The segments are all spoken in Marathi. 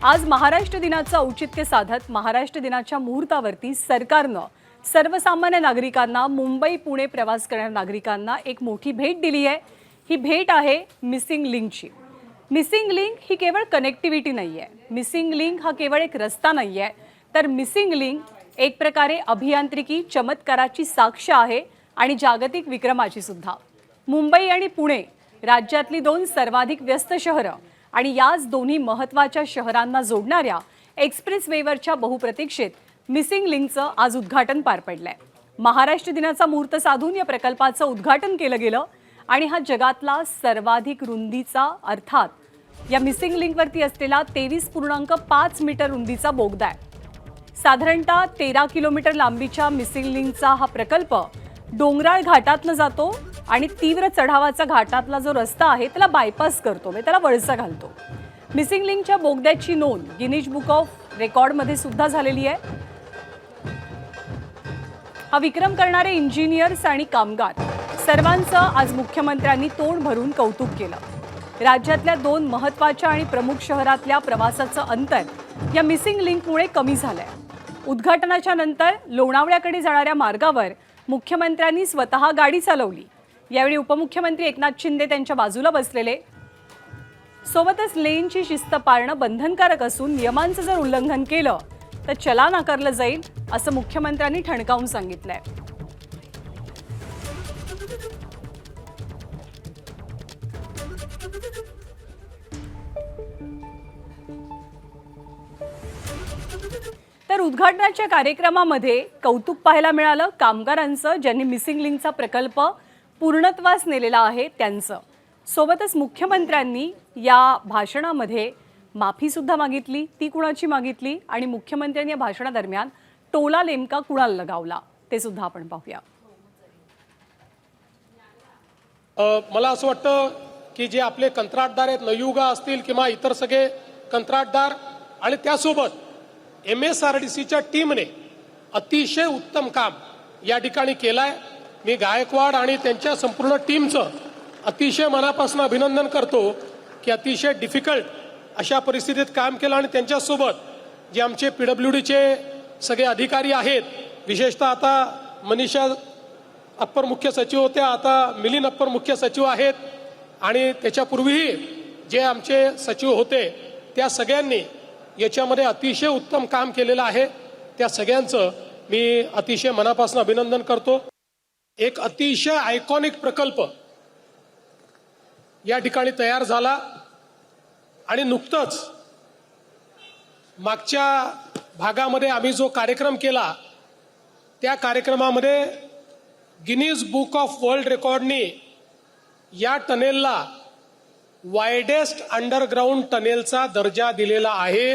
आज महाराष्ट्र दिनाचं औचित्य साधत महाराष्ट्र दिनाच्या मुहूर्तावरती सरकारनं सर्वसामान्य नागरिकांना मुंबई पुणे प्रवास करणाऱ्या नागरिकांना एक मोठी भेट दिली आहे। ही भेट आहे मिसिंग लिंकची। मिसिंग लिंक ही केवळ कनेक्टिव्हिटी नाहीये, मिसिंग लिंक हा केवळ एक रस्ता नाहीये, तर मिसिंग लिंक एक प्रकारे अभियांत्रिकी चमत्काराची साक्ष आहे आणि जागतिक विक्रमाची सुद्धा। मुंबई आणि पुणे राज्यातली दोन सर्वाधिक व्यस्त शहरं आणि याच दोन्ही महत्त्वाच्या शहरांना जोडणाऱ्या एक्सप्रेस वेवरच्या बहुप्रतीक्षित मिसिंग लिंकचं आज उद्घाटन पार पडलंय। महाराष्ट्र दिनाचा मुहूर्त साधून या प्रकल्पाचं उद्घाटन केलं गेलं आणि हा जगातला सर्वाधिक रुंदीचा अर्थात या मिसिंग लिंकवरती असलेला 23.5 मीटर रुंदीचा बोगदा आहे। साधारणतः 13 किलोमीटर लांबीच्या मिसिंग लिंकचा हा प्रकल्प डोंगराळ घाटातनं जातो आणि तीव्र चढावाचा घाटातला जो रस्ता आहे त्याला बायपास करतो, त्याला वळसा घालतो। मिसिंग लिंकच्या बोगद्याची नोंद गिनीज बुक ऑफ रेकॉर्डमध्ये सुद्धा झालेली आहे। हा विक्रम करणारे इंजिनियर्स आणि कामगार सर्वांचं आज मुख्यमंत्र्यांनी तोंड भरून कौतुक केलं। राज्यातल्या दोन महत्त्वाच्या आणि प्रमुख शहरातल्या प्रवासाचं अंतर या मिसिंग लिंकमुळे कमी झालंय। उद्घाटनाच्या नंतर लोणावळ्याकडे जाणाऱ्या मार्गावर मुख्यमंत्र्यांनी स्वतः गाडी चालवली। यावेळी उपमुख्यमंत्री एकनाथ शिंदे त्यांच्या बाजूला बसलेले। सोबतच लेनची शिस्त पाळणं बंधनकारक असून नियमांचं जर उल्लंघन केलं तर चलान आकारलं जाईल असं मुख्यमंत्र्यांनी ठणकावून सांगितलंय। तर उद्घाटनाच्या कार्यक्रमामध्ये कौतुक पाहायला मिळालं कामगारांचं, ज्यांनी मिसिंग लिंकचा प्रकल्प पूर्णत्वास नेलेला आहे त्यांचं। सोबतच मुख्यमंत्र्यांनी या भाषणामध्ये माफी सुद्धा मागितली। ती कुणाची मागितली आणि मुख्यमंत्र्यांनी या भाषणादरम्यान टोला नेमका कुणाला लगावला ते सुद्धा आपण पाहूया। मला असं वाटतं की जे आपले कंत्राटदार आहेत, नयुगा असतील किंवा इतर सगळे कंत्राटदार आणि त्यासोबत MSRDCच्या टीमने अतिशय उत्तम काम या ठिकाणी केलंय। मी गायकवाड आणि त्यांच्या संपूर्ण टीमचं अतिशय मनापासून अभिनंदन करतो की अतिशय डिफिकल्ट अशा परिस्थितीत काम केलं आणि त्यांच्यासोबत जे आमचे PWDचे सगळे अधिकारी आहेत, विशेषतः आता मनीषा अप्पर मुख्य सचिव होत्या, आता मिलिंद अप्पर मुख्य सचिव आहेत आणि त्याच्यापूर्वीही जे आमचे सचिव होते त्या सगळ्यांनी याच्यामध्ये अतिशय उत्तम काम केलेलं आहे। त्या सगळ्यांचं मी अतिशय मनापासून अभिनंदन करतो। एक अतिशय आयकॉनिक प्रकल्प या ठिकाणी तयार झाला आणि नुकतंच मागच्या भागामध्ये आम्ही जो कार्यक्रम केला त्या कार्यक्रमामध्ये गिनीज बुक ऑफ वर्ल्ड रेकॉर्डनी या टनेलला वायडेस्ट अंडरग्राउंड टनेलचा दर्जा दिलेला आहे।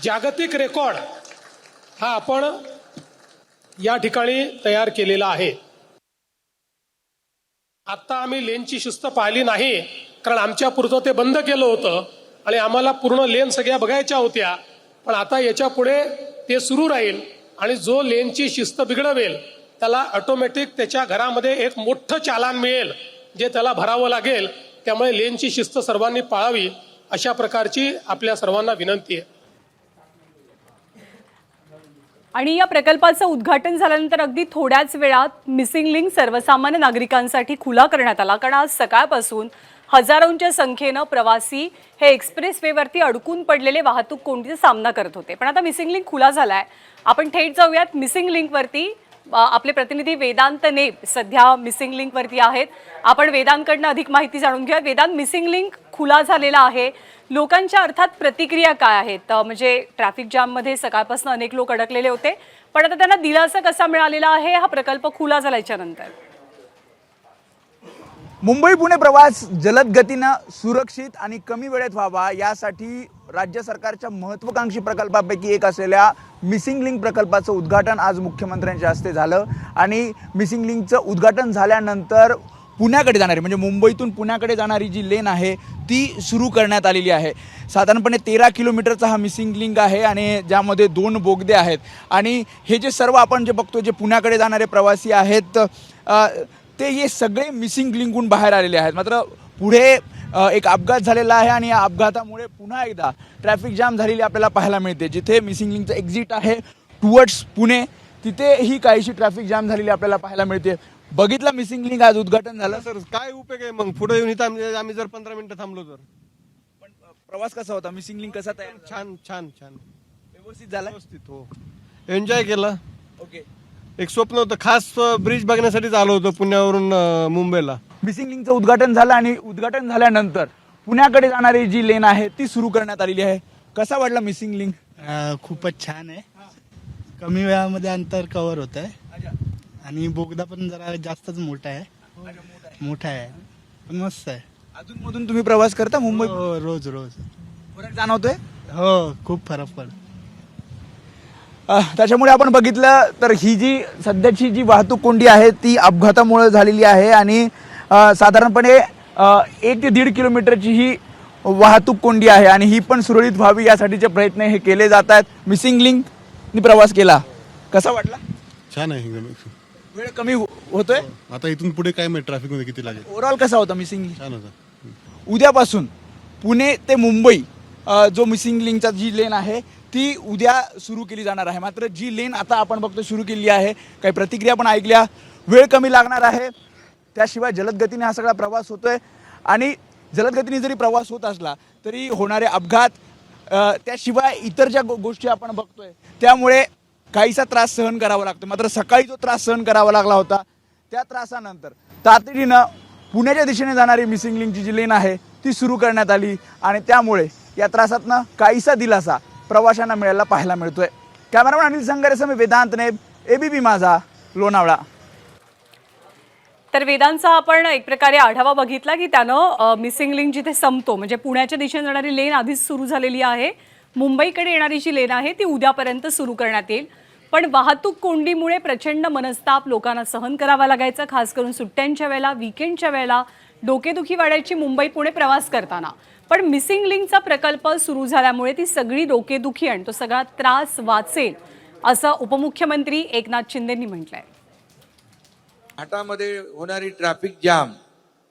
जागतिक रेकॉर्ड हा आपण या ठिकाणी तयार केलेला आहे। आता आम्ही लेनची शिस्त पाहिली नाही, कारण आमच्या पुरतं ते बंद केलं होतं आणि आम्हाला पूर्ण लेन सगळ्या बघायच्या होत्या, पण आता याच्या पुढे ते सुरू राहील आणि जो लेनची शिस्त बिघडवेल त्याला ऑटोमॅटिक त्याच्या घरामध्ये एक मोठं चालान मिळेल जे त्याला भरावं लागेल। त्यामुळे लेनची शिस्त सर्वांनी पाळावी अशा प्रकारची आपल्या सर्वांना विनंती आहे। आणि या प्रकल्पाचं उद्घाटन झाल्यानंतर अगदी थोड्याच वेळात मिसिंग लिंक सर्वसामान्य नागरिकांसाठी खुला करण्यात आला, कारण आज सकाळपासून हजारोंच्या संख्येनं प्रवासी हे एक्सप्रेस वेवरती अडकून पडलेले वाहतूक कोंडीचा सामना करत होते। पण आता मिसिंग लिंक खुला झालाय। आपण थेट जाऊयात मिसिंग लिंकवरती। आपले प्रतिनिधी वेदांत नेब सध्या मिसिंग लिंकवरती आहेत। आपण वेदांतकडनं अधिक माहिती जाणून घेऊया। वेदांत, मिसिंग लिंक खुला झालेला आहे, लोकांच्या अर्थात प्रतिक्रिया काय आहेत? म्हणजे ट्रॅफिक जाममध्ये सकाळपासून अनेक लोक अडकलेले होते, पण आता त्यांना दिलासा कसा मिळालेला आहे हा प्रकल्प खुला झाल्याच्या नंतर? मुंबई पुणे प्रवास जलद गतीनं सुरक्षित आणि कमी वेळेत व्हावा यासाठी राज्य सरकारच्या महत्त्वाकांक्षी प्रकल्पापैकी एक असलेल्या मिसिंग लिंक प्रकल्पाचं उद्घाटन आज मुख्यमंत्र्यांच्या हस्ते झालं। आणि मिसिंग लिंकचं उद्घाटन झाल्यानंतर पुण्याकडे जाणारी म्हणजे मुंबईतून पुण्याकडे जाणारी जी लेन आहे ती सुरू करण्यात आलेली आहे। साधारणपणे 13 किलोमीटरचा हा मिसिंग लिंक आहे आणि ज्यामध्ये 2 बोगदे आहेत आणि हे जे सर्व आपण जे बघतो जे पुण्याकडे जाणारे प्रवासी आहेत ते हे सगळे मिसिंग लिंकहून बाहेर आलेले आहेत। मात्र पुढे एक अपघात झालेला आहे आणि या अपघातामुळे पुन्हा एकदा ट्रॅफिक जाम झालेली आपल्याला पाहायला मिळते. जिथे मिसिंग लिंकचं एक्झिट आहे टुवर्ड्स पुणे, तिथेही काहीशी ट्रॅफिक जाम झालेली आपल्याला पाहायला मिळते. बघितलं मिसिंग लिंक आज उद्घाटन झालं. सर काय उपयोग आहे मग पुढे येऊन इथं आम्ही जर 15 मिनिटं थांबलो तर. पण प्रवास कसा होता, मिसिंग लिंक कसा तयार झाला? छान छान छान व्यवस्थित झाला. व्यवस्थित हो, एन्जॉय केला. ओके. एक स्वप्न होतं, खास ब्रिज बघण्यासाठीच आलो होतो पुण्यावरून मुंबईला. मिसिंग लिंकचं उद्घाटन झालं आणि उद्घाटन झाल्यानंतर पुण्याकडे जाणारी जी लेन आहे ती सुरू करण्यात आलेली आहे. कसा वाटला मिसिंग लिंक? खूपच छान आहे. कमी वेळामध्ये अंतर कव्हर होत आहे आणि बोगदा पण जरा जास्तच मोठा आहे पण मस्त आहे. अजून मधून तुम्ही प्रवास करता मुंबई? हो, रोज फरक जाणवतोय? हो, खूप फरक पडतो. त्याच्यामुळे आपण बघितलं तर ही जी सध्याची जी वाहतूक कोंडी आहे ती अपघातामुळे झालेली आहे आणि साधारणपणे 1 ते 1.5 किलोमीटरची ही वाहतूक कोंडी आहे आणि ही पण सुरळीत व्हावी यासाठीचे प्रयत्न हे केले जात आहेत. मिसिंग लिंकनी प्रवास केला, कसा वाटला? छान आहे एकदम. वेळ कमी होतोय. आता इथून पुढे काय माहिती ट्रॅफिक मध्ये किती लागेल. ओव्हरऑल कसा होता मिसिंग लिंक? छान होता. उद्यापासून पुणे ते मुंबई जो मिसिंग लिंकचा जी लेन आहे ती उद्या सुरू केली जाणार आहे. मात्र जी लेन आता आपण बघतो सुरू केली आहे, काही प्रतिक्रिया पण ऐकल्या. वेळ कमी लागणार आहे, त्याशिवाय जलद गतीने हा सगळा प्रवास होतोय आणि जलद गतीने जरी प्रवास होत असला तरी होणारे अपघात त्याशिवाय इतर ज्या गोष्टी आपण बघतोय त्यामुळे काहीसा त्रास सहन करावा लागतो. मात्र सकाळी जो त्रास सहन करावा लागला होता त्या त्रासानंतर तातडीनं पुण्याच्या दिशेने जाणारी मिसिंग लिंकची जी लेन आहे ती सुरू करण्यात आली आणि त्यामुळे या त्रासातनं काहीसा दिलासा प्रवाशांना मिळायला पाहायला मिळतोय. कॅमेरामॅन अनिल संगारेसह मी वेदांत नेब, एबीपी माझा, लोणावळा. तर वेदांचा आपण एक प्रकारे आढावा बघितला की त्यानं मिसिंग लिंक जिथे संपतो म्हणजे पुण्याच्या दिशेने जाणारी लेन आधीच सुरू झालेली आहे. मुंबईकडे येणारी जी लेन आहे ती उद्यापर्यंत सुरू करण्यात येईल. पण वाहतूक कोंडीमुळे प्रचंड मनस्ताप लोकांना सहन करावा लागायचा, खास करून सुट्ट्यांच्या वेळेला, विकेंडच्या वेळेला डोकेदुखी वाढायची मुंबई पुणे प्रवास करताना. पण मिसिंग लिंकचा प्रकल्प सुरू झाल्यामुळे ती सगळी डोकेदुखी आणि तो सगळा त्रास वाचेल असं उपमुख्यमंत्री एकनाथ शिंदेंनी म्हटलंय. घाटामध्ये होणारी ट्रॅफिक जाम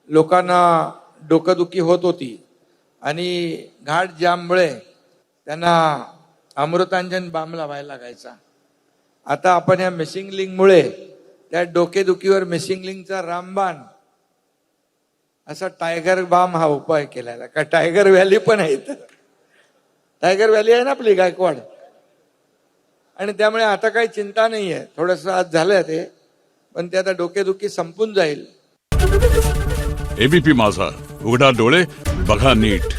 लोकांना डोकंदुखी होत होती आणि घाट जाममुळे त्यांना अमृतांजन बाम लावायला लागायचा. आता आपण या मिसिंग लिंकमुळे त्या डोकेदुखीवर मिसिंग लिंकचा रामबाण असा टायगर बाम हा उपाय केलेला. का टायगर व्हॅली पण आहे इथं, टायगर व्हॅली आहे ना आपली गायकवाड, आणि त्यामुळे आता काही चिंता नाही आहे. थोडंसं आज झालंय ते, पण ते आता डोकेदुखी संपून जाईल. एबीपी माझा, उघडा डोळे बघा नीट.